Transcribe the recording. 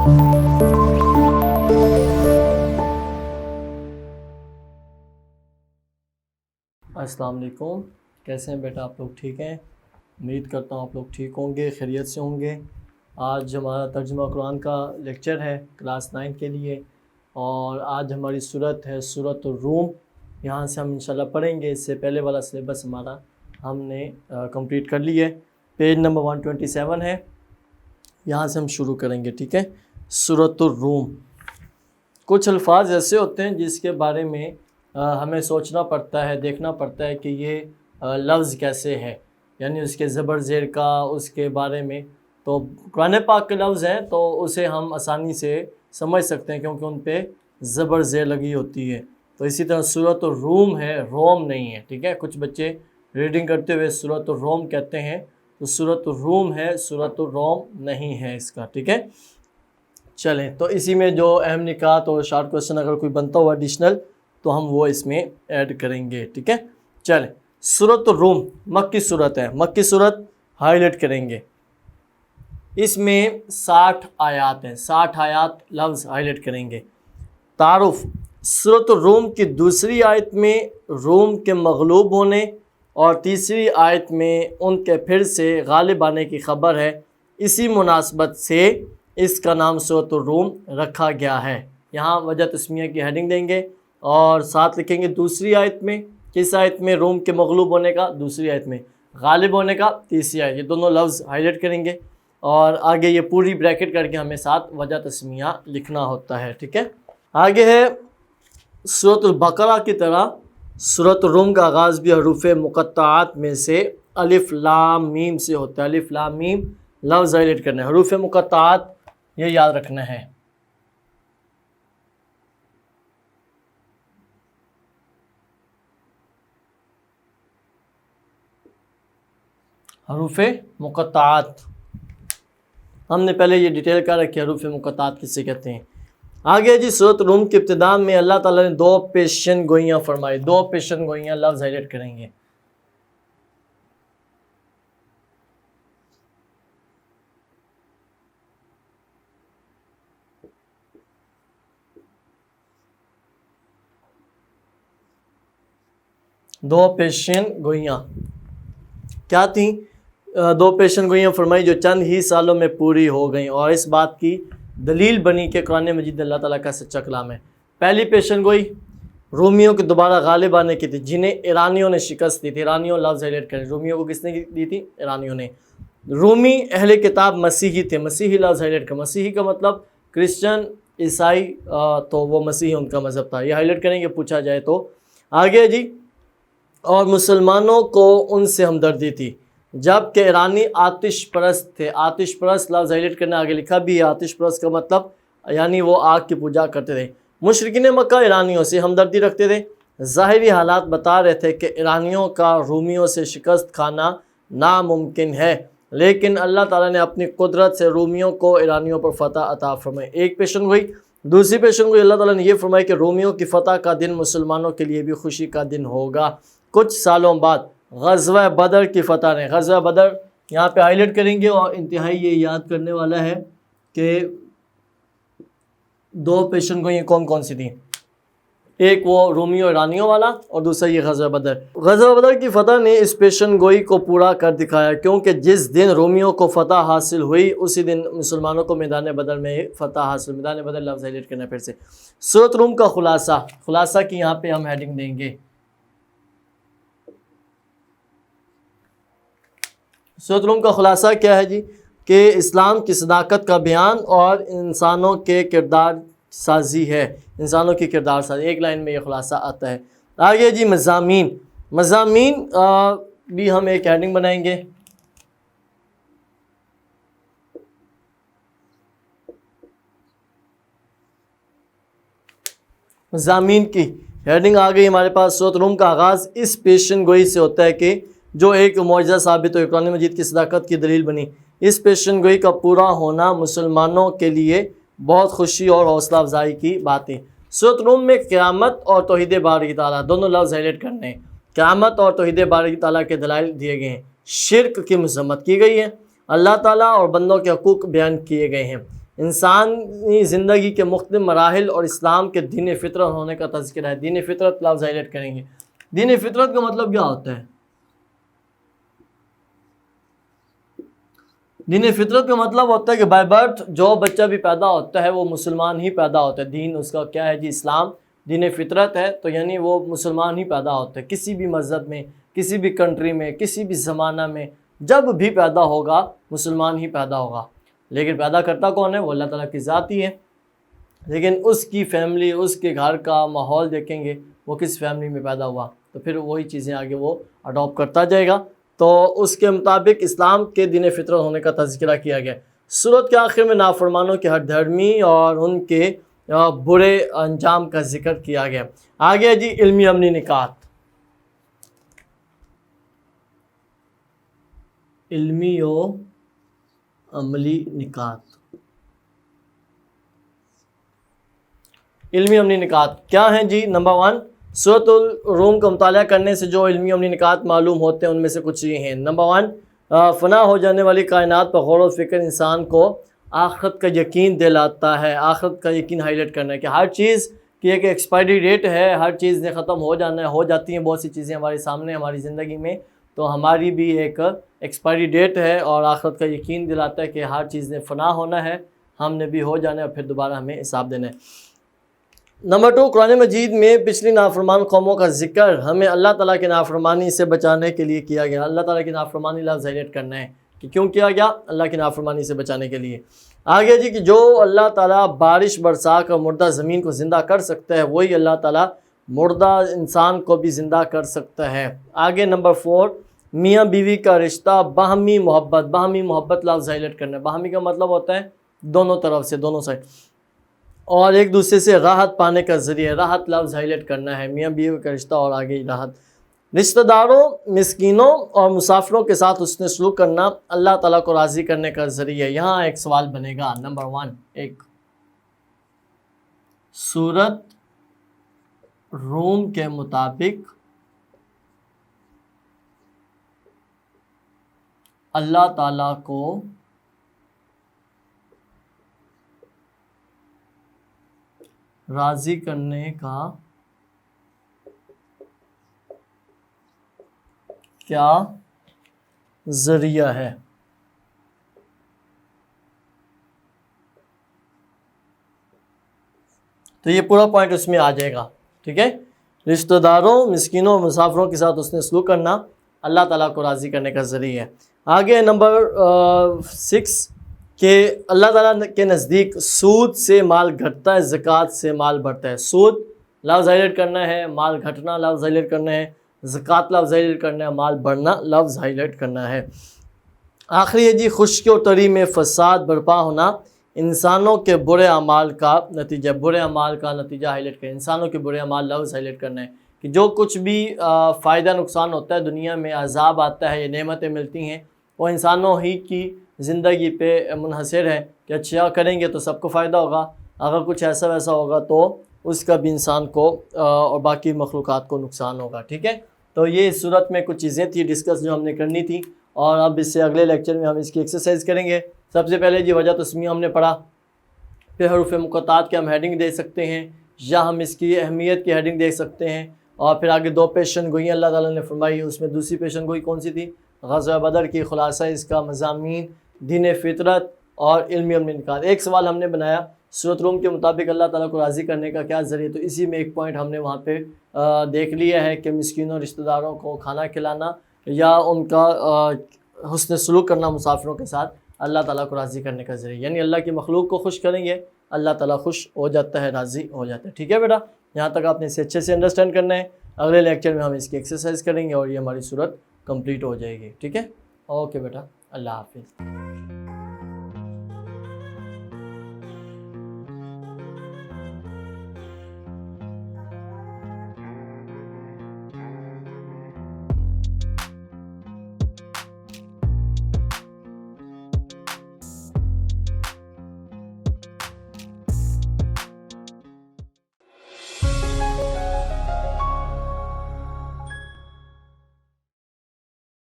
السلام علیکم، کیسے ہیں بیٹا؟ آپ لوگ ٹھیک ہیں؟ امید کرتا ہوں آپ لوگ ٹھیک ہوں گے، خیریت سے ہوں گے۔ آج ہمارا ترجمہ قرآن کا لیکچر ہے کلاس 9 کے لیے، اور آج ہماری سورت ہے سورۃ الروم۔ یہاں سے ہم انشاءاللہ پڑھیں گے۔ اس سے پہلے والا سلیبس ہمارا ہم نے کمپلیٹ کر لی ہے۔ پیج نمبر 127 ہے، یہاں سے ہم شروع کریں گے، ٹھیک ہے؟ سورۃ الروم۔ کچھ الفاظ ایسے ہوتے ہیں جس کے بارے میں ہمیں سوچنا پڑتا ہے، دیکھنا پڑتا ہے کہ یہ لفظ کیسے ہے، یعنی اس کے زبر زیر کا، اس کے بارے میں۔ تو قرآن پاک کے لفظ ہیں تو اسے ہم آسانی سے سمجھ سکتے ہیں کیونکہ ان پہ زبر زیر لگی ہوتی ہے۔ تو اسی طرح سورۃ الروم ہے، روم نہیں ہے، ٹھیک ہے؟ کچھ بچے ریڈنگ کرتے ہوئے سورۃ الروم کہتے ہیں، تو سورۃ الروم ہے، سورۃ الروم نہیں ہے اس کا، ٹھیک ہے؟ چلیں، تو اسی میں جو اہم نکات اور شارٹ کویسچن اگر کوئی بنتا ہوا ایڈیشنل تو ہم وہ اس میں ایڈ کریں گے، ٹھیک ہے؟ چلیں، سورۃ الروم مکی صورت ہے، مکی صورت ہائی لائٹ کریں گے۔ اس میں 60 آیات ہیں، 60 آیات لفظ ہائی لائٹ کریں گے۔ تعارف: سورۃ الروم کی دوسری آیت میں روم کے مغلوب ہونے اور تیسری آیت میں ان کے پھر سے غالب آنے کی خبر ہے، اسی مناسبت سے اس کا نام سورۃ الروم رکھا گیا ہے۔ یہاں وجہ تسمیہ کی ہیڈنگ دیں گے اور ساتھ لکھیں گے دوسری آیت میں، کس آیت میں؟ روم کے مغلوب ہونے کا دوسری آیت میں، غالب ہونے کا تیسری آیت، یہ دونوں لفظ ہائی لائٹ کریں گے، اور آگے یہ پوری بریکٹ کر کے ہمیں ساتھ وجہ تسمیہ لکھنا ہوتا ہے، ٹھیک ہے؟ آگے ہے سورۃ البقرہ کی طرح سورۃ الروم کا آغاز بھی حروف مقطعات میں سے الف لام میم سے ہوتا ہے۔ الف لام میم لفظ ہائی لائٹ کرنا ہے، حروف مقطعات یہ یاد رکھنا ہے۔ حروف مقطعات ہم نے پہلے یہ ڈیٹیل کر رکھی ہے، حروف مقطعات کسے کہتے ہیں۔ آگے جی سورۃ الروم کی ابتدا میں اللہ تعالیٰ نے 2 پیشن گوئیاں فرمائی، 2 پیشن گوئیاں لفظ ہائی لائٹ کریں گے۔ دو پیشن گوئیاں کیا تھیں؟ 2 پیشن گوئیاں فرمائی جو چند ہی سالوں میں پوری ہو گئیں، اور اس بات کی دلیل بنی کہ قرآن مجید اللہ تعالیٰ کا سچا کلام ہے۔ پہلی پیشن گوئی رومیوں کے دوبارہ غالب آنے کی تھی، جنہیں ایرانیوں نے شکست دی تھی۔ ایرانیوں لفظ ہائی لائٹ کریں، رومیوں کو کس نے دی تھی؟ ایرانیوں نے۔ رومی اہل کتاب مسیحی تھے، مسیحی لفظ ہائی لائٹ کریں، مسیحی کا مطلب کرسچن، عیسائی، تو وہ مسیحی ان کا مذہب تھا، یہ ہائی لائٹ کریں گے پوچھا جائے تو۔ آگے جی، اور مسلمانوں کو ان سے ہمدردی تھی جب کہ ایرانی آتش پرست تھے۔ آتش پرست لفظ ہائی لائٹ کرنا، آگے لکھا بھی ہے آتش پرست کا مطلب یعنی وہ آگ کی پوجا کرتے تھے۔ مشرکین مکہ ایرانیوں سے ہمدردی رکھتے تھے۔ ظاہری حالات بتا رہے تھے کہ ایرانیوں کا رومیوں سے شکست کھانا ناممکن ہے، لیکن اللہ تعالیٰ نے اپنی قدرت سے رومیوں کو ایرانیوں پر فتح عطا فرمائی۔ ایک پیشن گوئی۔ دوسری پیشن گوئی اللہ تعالیٰ نے یہ فرمائی کہ رومیوں کی فتح کا دن مسلمانوں کے لیے بھی خوشی کا دن ہوگا۔ کچھ سالوں بعد غزوہ بدر کی فتح نے، غزوہ بدر یہاں پہ ہائی لائٹ کریں گے، اور انتہائی یہ یاد کرنے والا ہے کہ 2 پیشن گوئیاں کون کون سی تھیں، ایک وہ رومیوں ایرانیوں والا اور دوسرا یہ غزوہ بدر۔ غزوہ بدر کی فتح نے اس پیشن گوئی کو پورا کر دکھایا، کیونکہ جس دن رومیوں کو فتح حاصل ہوئی اسی دن مسلمانوں کو میدان بدر میں فتح حاصل۔ میدان بدر لفظ ہائی لائٹ کرنا پھر سے۔ سورۃ روم کا خلاصہ، خلاصہ کی یہاں پہ ہم ہیڈنگ دیں گے۔ سورۃ روم کا خلاصہ کیا ہے جی؟ کہ اسلام کی صداقت کا بیان اور انسانوں کے کردار سازی ہے، انسانوں کی کردار سازی، ایک لائن میں یہ خلاصہ آتا ہے۔ آگے جی مضامین، مضامین بھی ہم ایک ہیڈنگ بنائیں گے۔ مضامین کی ہیڈنگ آ گئی ہمارے پاس۔ سورۃ روم کا آغاز اس پیشن گوئی سے ہوتا ہے کہ جو ایک معجزہ ثابت ہوئی، قرآن مجید کی صداقت کی دلیل بنی۔ اس پیشن گوئی کا پورا ہونا مسلمانوں کے لیے بہت خوشی اور حوصلہ افزائی کی بات ہے۔ سورۃ روم میں قیامت اور توحید باری تعالیٰ دونوں لفظ ہائی لائٹ کرنے ہیں۔ قیامت اور توحید باری تعالیٰ کے دلائل دیے گئے ہیں، شرک کی مذمت کی گئی ہے، اللہ تعالیٰ اور بندوں کے حقوق بیان کیے گئے ہیں۔ انسانی زندگی کے مختلف مراحل اور اسلام کے دین فطرت ہونے کا تذکرہ ہے۔ دین فطرت لفظ ہائلائٹ کریں گے۔ دین فطرت کا مطلب کیا ہوتا ہے؟ دین فطرت کا مطلب ہوتا ہے کہ بائی برتھ جو بچہ بھی پیدا ہوتا ہے وہ مسلمان ہی پیدا ہوتا ہے۔ دین اس کا کیا ہے جی؟ اسلام دین فطرت ہے، تو یعنی وہ مسلمان ہی پیدا ہوتا ہے، کسی بھی مذہب میں، کسی بھی کنٹری میں، کسی بھی زمانہ میں جب بھی پیدا ہوگا مسلمان ہی پیدا ہوگا۔ لیکن پیدا کرتا کون ہے؟ وہ اللہ تعالیٰ کی ذات ہی ہے، لیکن اس کی فیملی، اس کے گھر کا ماحول دیکھیں گے وہ کس فیملی میں پیدا ہوا، تو پھر وہی چیزیں آگے وہ اڈاپٹ کرتا جائے گا۔ تو اس کے مطابق اسلام کے دین فطرت ہونے کا تذکرہ کیا گیا۔ سورت کے آخر میں نافرمانوں کی ہٹ دھرمی اور ان کے برے انجام کا ذکر کیا گیا۔ آگے جی علمی عملی نکات۔ علمی و عملی نکات۔ علمی عملی نکات کیا ہیں جی؟ نمبر 1، سورۃ الروم کا مطالعہ کرنے سے جو علمی عملی نکات معلوم ہوتے ہیں ان میں سے کچھ یہ ہیں۔ نمبر 1، فنا ہو جانے والی کائنات پر غور و فکر انسان کو آخرت کا یقین دلاتا ہے۔ آخرت کا یقین ہائلائٹ کرنا ہے کہ ہر چیز کی ایک ایکسپائری ڈیٹ ہے، ہر چیز نے ختم ہو جانا ہے، ہو جاتی ہیں بہت سی چیزیں ہمارے سامنے ہماری زندگی میں، تو ہماری بھی ایک ایکسپائری ڈیٹ ہے، اور آخرت کا یقین دلاتا ہے کہ ہر چیز نے فنا ہونا ہے، ہم نے بھی ہو جانا ہے اور پھر دوبارہ ہمیں حساب دینا ہے۔ نمبر 2، قرآن مجید میں پچھلی نافرمان قوموں کا ذکر ہمیں اللہ تعالیٰ کی نافرمانی سے بچانے کے لیے کیا گیا۔ اللہ تعالیٰ کی نافرمانی لفظ ہائلائٹ کرنا ہے کہ کیوں کیا گیا؟ اللہ کی نافرمانی سے بچانے کے لیے۔ آگے جی کہ جو اللہ تعالیٰ بارش برسا کر مردہ زمین کو زندہ کر سکتا ہے وہی اللہ تعالیٰ مردہ انسان کو بھی زندہ کر سکتا ہے۔ آگے نمبر 4، میاں بیوی کا رشتہ باہمی محبت۔ باہمی محبت لفظ ہائلائٹ کرنا ہے۔ باہمی کا مطلب ہوتا ہے دونوں طرف سے، دونوں سائڈ، اور ایک دوسرے سے راحت پانے کا ذریعہ۔ راحت لفظ ہائلائٹ کرنا ہے، میاں بیوی کا رشتہ اور آگے راحت۔ رشتہ داروں، مسکینوں اور مسافروں کے ساتھ حسن سلوک کرنا اللہ تعالیٰ کو راضی کرنے کا ذریعہ۔ یہاں ایک سوال بنے گا۔ نمبر 1، سورت روم کے مطابق اللہ تعالیٰ کو راضی کرنے کا کیا ذریعہ ہے؟ تو یہ پورا پوائنٹ اس میں آ جائے گا، ٹھیک ہے؟ رشتہ داروں، مسکینوں اور مسافروں کے ساتھ حسن سلوک کرنا اللہ تعالیٰ کو راضی کرنے کا ذریعہ ہے۔ آگے نمبر 6 کہ اللہ تعالیٰ کے نزدیک سود سے مال گھٹتا ہے، زکوٰۃ سے مال بڑھتا ہے۔ سود لفظ ہائلائٹ کرنا ہے، مال گھٹنا لفظ ہائلائٹ کرنا ہے، زکوٰۃ لفظ ہائلائٹ کرنا ہے، مال بڑھنا لفظ ہائلائٹ کرنا ہے۔ آخری ہے جی خشکی و تری میں فساد برپا ہونا انسانوں کے برے اعمال کا نتیجہ۔ برے اعمال کا نتیجہ ہائلائٹ کریں، انسانوں کے برے اعمال لفظ ہائلائٹ کرنا ہے کہ جو کچھ بھی فائدہ نقصان ہوتا ہے دنیا میں، عذاب آتا ہے، یہ نعمتیں ملتی ہیں، وہ انسانوں ہی کی زندگی پہ منحصر ہے کہ اچھا کریں گے تو سب کو فائدہ ہوگا، اگر کچھ ایسا ویسا ہوگا تو اس کا بھی انسان کو اور باقی مخلوقات کو نقصان ہوگا، ٹھیک ہے؟ تو یہ اس صورت میں کچھ چیزیں تھی ڈسکس جو ہم نے کرنی تھی، اور اب اس سے اگلے لیکچر میں ہم اس کی ایکسرسائز کریں گے۔ سب سے پہلے جی وجہ تسمیہ ہم نے پڑھا، پھر حروف مقطعات کے ہم ہیڈنگ دے سکتے ہیں یا ہم اس کی اہمیت کی ہیڈنگ دیکھ سکتے ہیں، اور پھر آگے 2 پیشن گوئیاں اللہ تعالیٰ نے فرمائی، اس میں دوسری پیشن گوئی کون سی تھی؟ غزوہ بدر کی خلاصہ اس کا مضامین دین فطرت اور علمی عملی نکات۔ ایک سوال ہم نے بنایا سورۃ روم کے مطابق اللہ تعالیٰ کو راضی کرنے کا کیا ذریعہ، تو اسی میں ایک پوائنٹ ہم نے وہاں پہ دیکھ لیا ہے کہ مسکینوں رشتہ داروں کو کھانا کھلانا یا ان کا حسن سلوک کرنا مسافروں کے ساتھ اللہ تعالیٰ کو راضی کرنے کا ذریعہ، یعنی اللہ کی مخلوق کو خوش کریں گے اللہ تعالیٰ خوش ہو جاتا ہے، راضی ہو جاتا ہے، ٹھیک ہے بیٹا؟ یہاں تک آپ نے اسے اچھے سے انڈرسٹینڈ کرنا ہے۔ اگلے لیکچر میں ہم اس کی ایکسرسائز کریں گے اور یہ ہماری صورت کمپلیٹ ہو جائے گی، ٹھیک ہے؟ اوکے بیٹا، اللہ حافظ۔